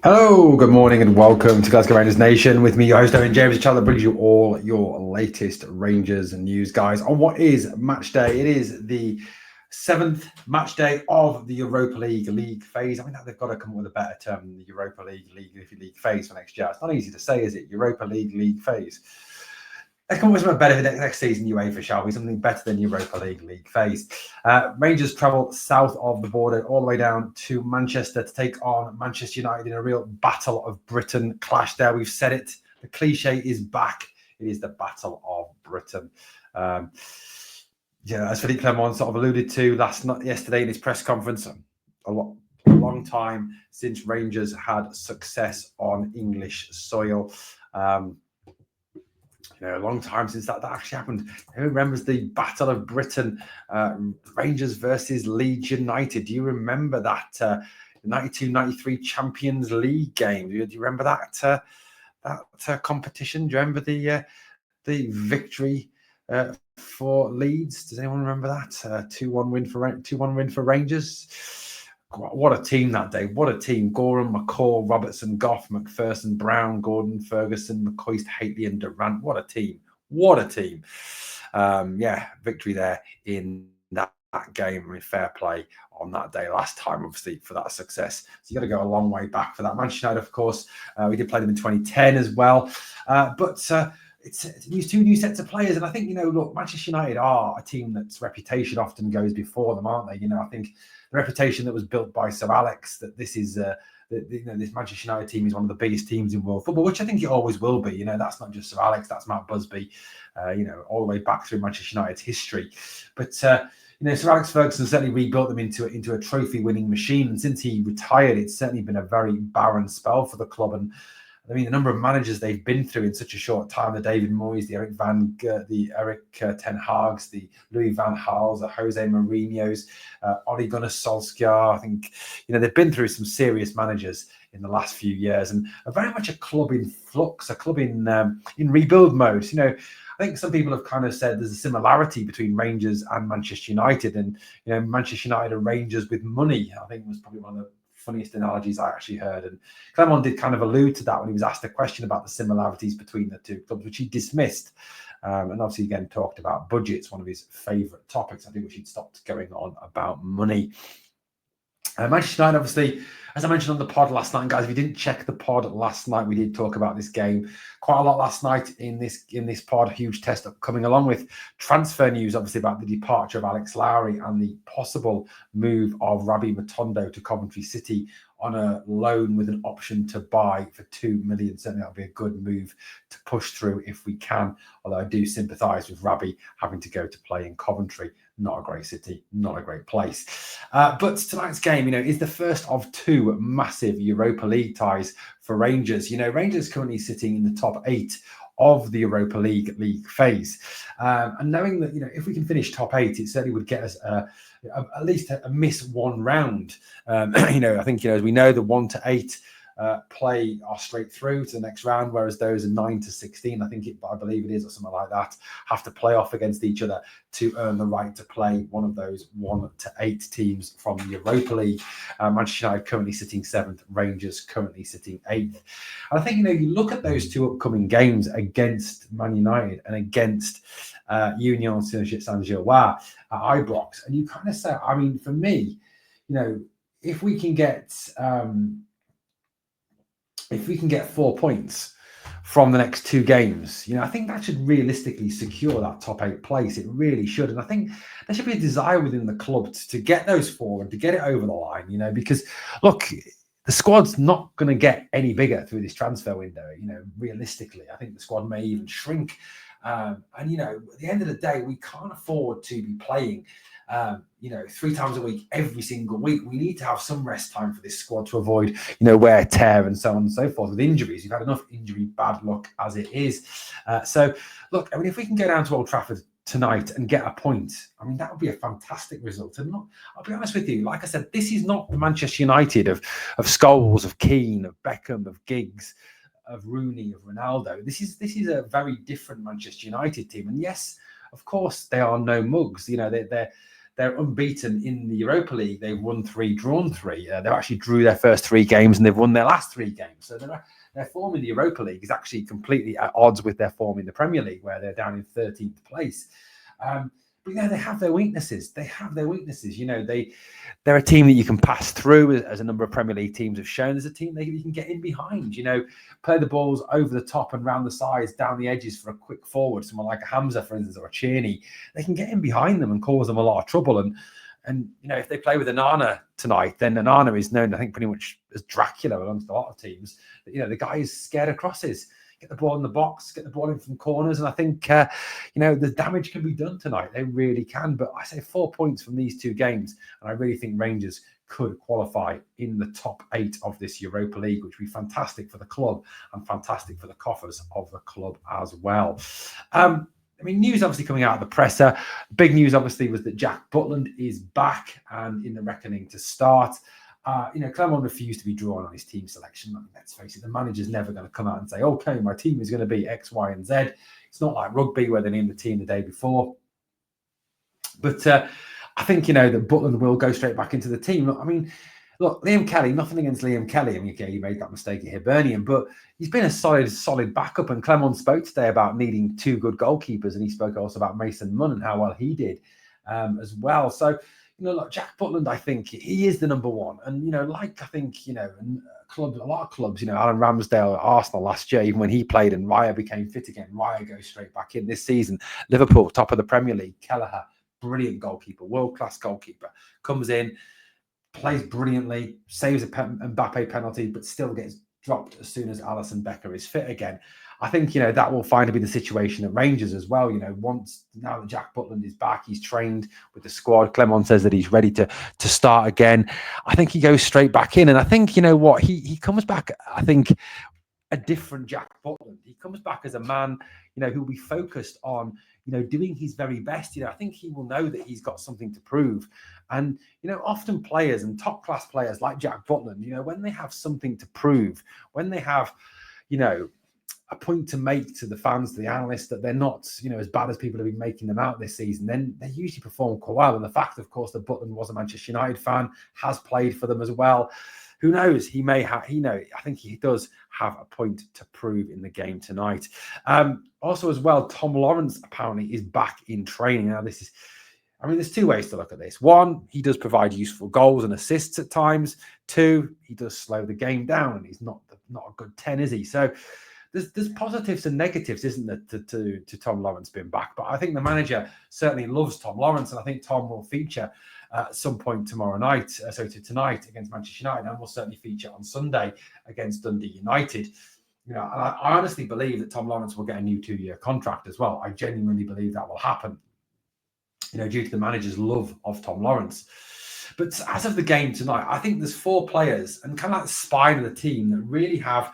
Hello, good morning, and welcome to Glasgow Rangers Nation. With me, your host, Owen James, the channel that brings you all your latest Rangers news, guys, on what is match day. It is the seventh match day of the Europa League phase. I mean, they've got to come up with a better term than the Europa League phase for next year. It's not easy to say, is it? Europa League phase. Let's come up with something better for next season, UEFA, shall we? Something better than Europa League phase. Rangers travel south of the border all the way down to Manchester to take on Manchester United in a real Battle of Britain clash there. We've said it. The cliche is back. It is the Battle of Britain. As Philippe Clement sort of alluded to yesterday in his press conference, a long time since Rangers had success on English soil. A long time since that actually happened. Who remembers the Battle of Britain, Rangers versus Leeds United? Do you remember that 92-93 Champions League game? Do you remember that competition? Do you remember the victory for Leeds? Does anyone remember that 2-1 win for Rangers? What a team that day. What a team. Gorham, McCall, Robertson, Goff, McPherson, Brown, Gordon, Ferguson, McCoist, Haitley and Durant. What a team. What a team. Victory there in that game. I mean, fair play on that day last time, obviously, for that success. So you got to go a long way back for that. Manchester United, of course, we did play them in 2010 as well. It's two new sets of players. And I think, look, Manchester United are a team that's reputation often goes before them, aren't they? I think the reputation that was built by Sir Alex, that this is this Manchester United team is one of the biggest teams in world football, which I think it always will be. That's not just Sir Alex, that's Matt Busby, all the way back through Manchester United's history. But Sir Alex Ferguson certainly rebuilt them into a trophy-winning machine, and since he retired, it's certainly been a very barren spell for the club. And I mean, the number of managers they've been through in such a short time, the David Moyes, the Eric Ten Hags, the Louis van Gaals, the Jose Mourinho's, Ole Gunnar Solskjaer. I think, they've been through some serious managers in the last few years, and are very much a club in flux, a club in rebuild mode. I think some people have kind of said there's a similarity between Rangers and Manchester United, and Manchester United and Rangers with money. I think was probably one of the funniest analogies I actually heard, and Clement did kind of allude to that when he was asked a question about the similarities between the two clubs, which he dismissed, and obviously again talked about budgets, one of his favourite topics. I think we should stop going on about money. Manchester United, obviously, as I mentioned on the pod last night, guys, if you didn't check the pod last night, we did talk about this game quite a lot last night in this pod. Huge test coming along with transfer news, obviously, about the departure of Alex Lowry and the possible move of Rabbi Matondo to Coventry City on a loan with an option to buy for $2 million. Certainly that'll be a good move to push through if we can, although I do sympathise with Rabbi having to go to play in Coventry. Not a great city, not a great place. But tonight's game, is the first of two massive Europa League ties for Rangers. Rangers currently sitting in the top 8 of the Europa League phase. And knowing that, if we can finish top 8, it certainly would get us at least a miss one round. I think, as we know, the 1 to 8 play are straight through to the next round, whereas those are 9 to 16, I believe it is, or something like that, have to play off against each other to earn the right to play one of those 1 to 8 teams from the Europa League. Manchester United currently sitting 7th, Rangers currently sitting 8th. And I think, you look at those two upcoming games against Man United and against Union Saint-Gilloise at Ibrox, and you kind of say, I mean, for me, if we can get 4 points from the next 2 games, I think that should realistically secure that top 8 place. It really should. And I think there should be a desire within the club to get those 4 and to get it over the line, because look, the squad's not going to get any bigger through this transfer window, realistically. I think the squad may even shrink. And, at the end of the day, we can't afford to be playing 3 times a week, every single week. We need to have some rest time for this squad to avoid, wear, tear, and so on and so forth with injuries. We've had enough injury bad luck as it is. So, look, I mean, if we can go down to Old Trafford tonight and get a point, I mean, that would be a fantastic result. And I'll be honest with you, like I said, this is not the Manchester United of Scholes, of Keane, of Beckham, of Giggs, of Rooney, of Ronaldo. This is a very different Manchester United team. And yes, of course, they are no mugs. they're unbeaten in the Europa League. They've won 3, drawn 3. They've actually drew their first 3 games and they've won their last 3 games. So their form in the Europa League is actually completely at odds with their form in the Premier League, where they're down in 13th place. But they have their weaknesses. They're a team that you can pass through, as a number of Premier League teams have shown. There's a team that you can get in behind, play the balls over the top and round the sides, down the edges for a quick forward, someone like a Hamza, for instance, or a Tierney. They can get in behind them and cause them a lot of trouble. And if they play with Onana tonight, then Onana is known, I think, pretty much as Dracula amongst a lot of teams. The guy is scared of crosses. Get the ball in the box, get the ball in from corners. And I think, the damage can be done tonight. They really can. But I say 4 points from these 2 games. And I really think Rangers could qualify in the top 8 of this Europa League, which would be fantastic for the club and fantastic for the coffers of the club as well. News obviously coming out of the presser. Big news obviously was that Jack Butland is back and in the reckoning to start. Clermont refused to be drawn on his team selection. Let's face it, the manager's never going to come out and say, okay, my team is going to be X, Y, and Z. It's not like rugby where they name the team the day before. But I think, that Butland will go straight back into the team. Look, Liam Kelly, nothing against Liam Kelly. He made that mistake at Hibernian, but he's been a solid backup. And Clermont spoke today about needing 2 good goalkeepers. And he spoke also about Mason Munn and how well he did as well. So, Jack Butland, I think he is the number 1. And, a lot of clubs, Alan Ramsdale at Arsenal last year, even when he played and Raya became fit again, Raya goes straight back in this season. Liverpool, top of the Premier League, Kelleher, brilliant goalkeeper, world-class goalkeeper, comes in, plays brilliantly, saves a Mbappe penalty, but still gets dropped as soon as Alisson Becker is fit again. I think, that will find to be the situation at Rangers as well. Once now that Jack Butland is back, he's trained with the squad. Clermont says that he's ready to start again. I think he goes straight back in. And I think, he comes back, I think, a different Jack Butland. He comes back as a man, who will be focused on, doing his very best. I think he will know that he's got something to prove. And, often players and top class players like Jack Butland, when they have something to prove, when they have, a point to make to the fans, to the analysts, that they're not, as bad as people have been making them out this season, then they usually perform quite well. And the fact, of course, that Butland was a Manchester United fan, has played for them as well. Who knows? He may have, I think he does have a point to prove in the game tonight. Also as well, Tom Lawrence apparently is back in training. Now there's 2 ways to look at this. 1, he does provide useful goals and assists at times. 2, he does slow the game down and he's not a good 10, is he? So there's positives and negatives, isn't there, to Tom Lawrence being back? But I think the manager certainly loves Tom Lawrence, and I think Tom will feature at some point tonight against Manchester United, and will certainly feature on Sunday against Dundee United. And I honestly believe that Tom Lawrence will get a new 2-year contract as well. I genuinely believe that will happen, due to the manager's love of Tom Lawrence. But as of the game tonight, I think there's 4 players and kind of like the spine of the team that really have,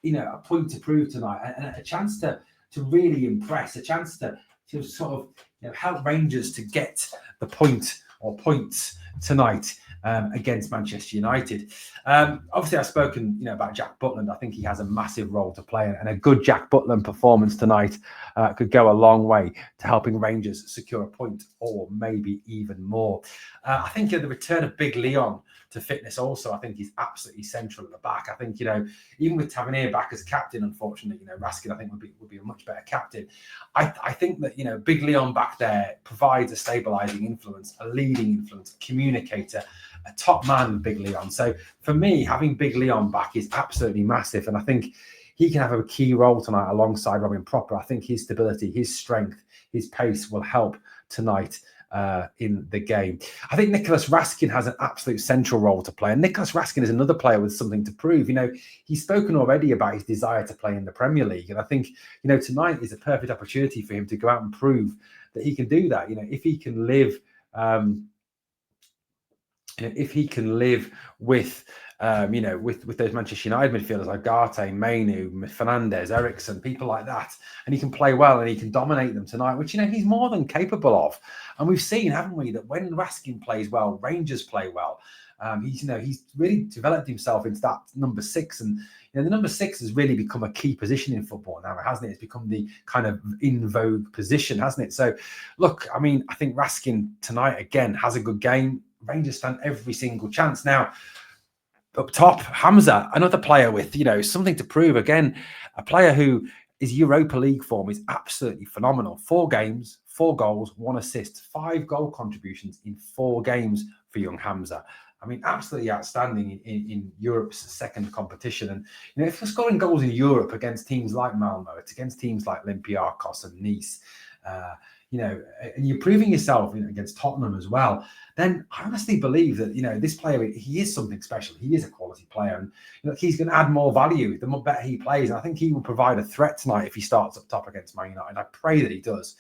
a point to prove tonight, and a chance to really impress, a chance to sort of help Rangers to get the point or points tonight against Manchester United. Obviously, I've spoken about Jack Butland. I think he has a massive role to play, and a good Jack Butland performance tonight could go a long way to helping Rangers secure a point or maybe even more. I think the return of Big Leon to fitness also, I think, is absolutely central at the back. I think, even with Tavernier back as captain, unfortunately, Raskin, I think, would be a much better captain. I think that, Big Leon back there provides a stabilising influence, a leading influence, a communicator, a top man, Big Leon. So for me, having Big Leon back is absolutely massive. And I think he can have a key role tonight alongside Robin Propper. I think his stability, his strength, his pace will help tonight in the game. I think Nicholas Raskin has an absolute central role to play. And Nicholas Raskin is another player with something to prove. He's spoken already about his desire to play in the Premier League. And I think, tonight is a perfect opportunity for him to go out and prove that he can do that. If he can live with with those Manchester United midfielders like Garte, Mainu, Fernandes, Eriksson, people like that, and he can play well and he can dominate them tonight, which he's more than capable of. And we've seen, haven't we, that when Raskin plays well, Rangers play well. He's really developed himself into that number 6, and the number 6 has really become a key position in football now, hasn't it? It's become the kind of in vogue position, hasn't it? So, look, I think Raskin tonight again has a good game. Rangers stand every single chance now. Up top, Hamza, another player with something to prove. Again, a player who his Europa League form is absolutely phenomenal. 4 games, 4 goals, 1 assist, 5 goal contributions in 4 games for young Hamza. Absolutely outstanding in Europe's second competition. And if you're scoring goals in Europe against teams like Malmo, it's against teams like Olympiacos and Nice, and you're proving yourself against Tottenham as well, then I honestly believe that this player, he is something special. He is a quality player, and he's going to add more value the more better he plays. And I think he will provide a threat tonight if he starts up top against Man United. I pray that he does.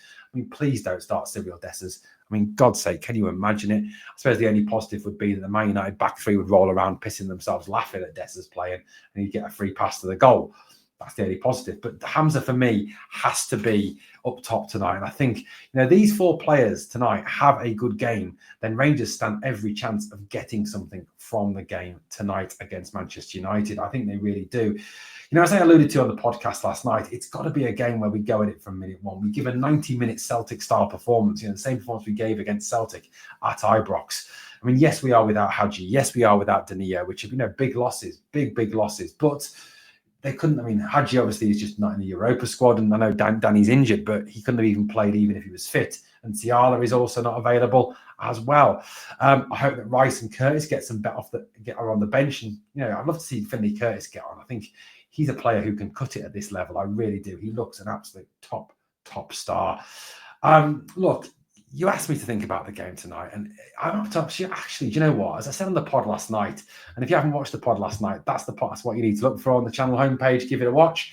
Please don't start Cyril Dessers. God's sake, can you imagine it? I suppose the only positive would be that the Man United back three would roll around pissing themselves laughing at Dessers playing, and he'd get a free pass to the goal. That's the only positive. But Hamza, for me, has to be up top tonight. And I think, these 4 players tonight have a good game, then Rangers stand every chance of getting something from the game tonight against Manchester United. I think they really do. As I alluded to on the podcast last night, it's got to be a game where we go at it from minute 1. We give a 90-minute Celtic-style performance, the same performance we gave against Celtic at Ibrox. Yes, we are without Hadji. Yes, we are without Danilo, which have big losses, big losses. But they couldn't. Hadji obviously is just not in the Europa squad, and I know Danny's injured, but he couldn't have even played even if he was fit. And Ciala is also not available as well. I hope that Rice and Curtis get on the bench, and I'd love to see Finlay Curtis get on. I think he's a player who can cut it at this level. I really do. He looks an absolute top star. Look, you asked me to think about the game tonight, and I'm actually, do you know what? As I said on the pod last night, and if you haven't watched the pod last night, that's what you need to look for on the channel homepage. Give it a watch.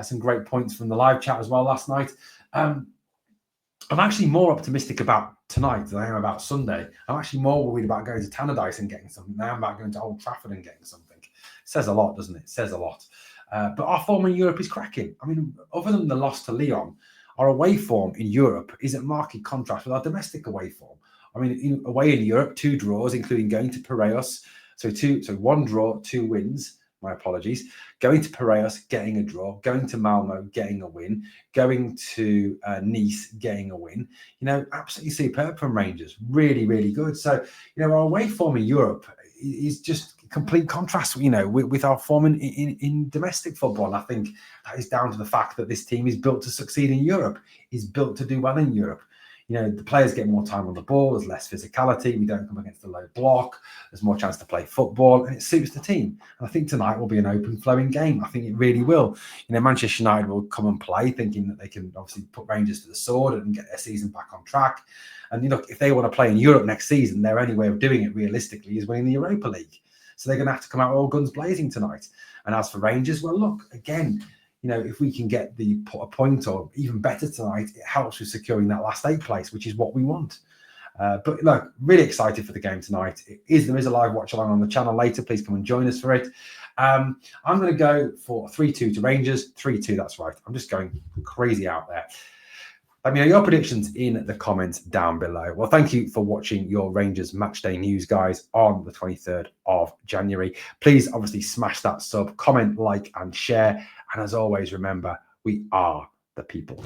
Some great points from the live chat as well last night. I'm actually more optimistic about tonight than I am about Sunday. I'm actually more worried about going to Tannadice and getting something than I am about going to Old Trafford and getting something. It says a lot, doesn't it? It says a lot. But our form in Europe is cracking. Other than the loss to Lyon, our away form in Europe is in marked contrast with our domestic away form. Away in Europe, 2 draws, including going to Piraeus. So 1 draw, 2 wins. My apologies. Going to Piraeus, getting a draw. Going to Malmo, getting a win. Going to Nice, getting a win. Absolutely superb from Rangers. Really, really good. So, our away form in Europe is just complete contrast, with our form in domestic football. And I think that is down to the fact that this team is built to succeed in Europe, is built to do well in Europe. The players get more time on the ball, there's less physicality, we don't come against the low block, there's more chance to play football, and it suits the team. And I think tonight will be an open flowing game. I think it really will. Manchester United will come and play thinking that they can obviously put Rangers to the sword and get their season back on track. And if they want to play in Europe next season, their only way of doing it realistically is winning the Europa League. So they're going to have to come out all guns blazing tonight. And as for Rangers, well, look, again, if we can get a point or even better tonight, it helps with securing that last 8 place, which is what we want. But look, really excited for the game tonight. There is a live watch along on the channel later. Please come and join us for it. I'm going to go for 3-2 to Rangers. 3-2, that's right. I'm just going crazy out there. Let me know your predictions in the comments down below. Well, thank you for watching your Rangers Matchday News, guys, on the 23rd of January. Please, obviously, smash that sub, comment, like, and share. And as always, remember, we are the people.